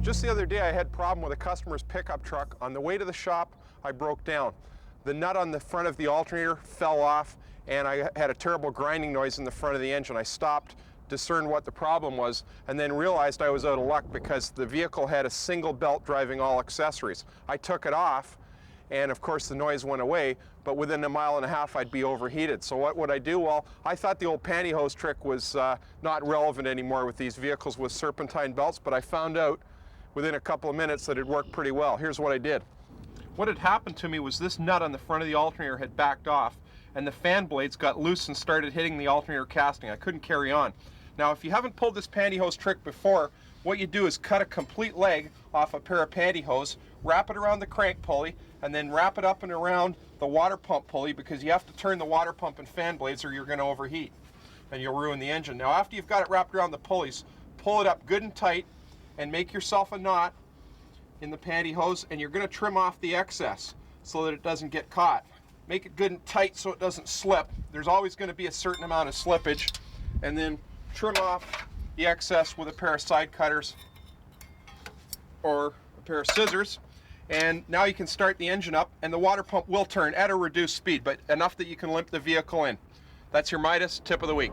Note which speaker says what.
Speaker 1: Just the other day I had a problem with a customer's pickup truck. On the way to the shop, I broke down. The nut on the front of the alternator fell off and I had a terrible grinding noise in the front of the engine. I stopped, discerned what the problem was, and then realized I was out of luck because the vehicle had a single belt driving all accessories. I took it off, and of course the noise went away, but within a mile and a half I'd be overheated. So what would I do? Well, I thought the old pantyhose trick was not relevant anymore with these vehicles with serpentine belts, but I found out within a couple of minutes that it worked pretty well. Here's what I did. What had happened to me was this nut on the front of the alternator had backed off, and the fan blades got loose and started hitting the alternator casting. I couldn't carry on. Now, if you haven't pulled this pantyhose trick before, what you do is cut a complete leg off a pair of pantyhose, wrap it around the crank pulley, and then wrap it up and around the water pump pulley, because you have to turn the water pump and fan blades or you're going to overheat and you'll ruin the engine. Now, after you've got it wrapped around the pulleys, pull it up good and tight and make yourself a knot in the pantyhose, and you're going to trim off the excess so that it doesn't get caught. Make it good and tight so it doesn't slip. There's always going to be a certain amount of slippage, and then trim off the excess with a pair of side cutters or a pair of scissors. And now you can start the engine up, and the water pump will turn at a reduced speed, but enough that you can limp the vehicle in. That's your Midas tip of the week.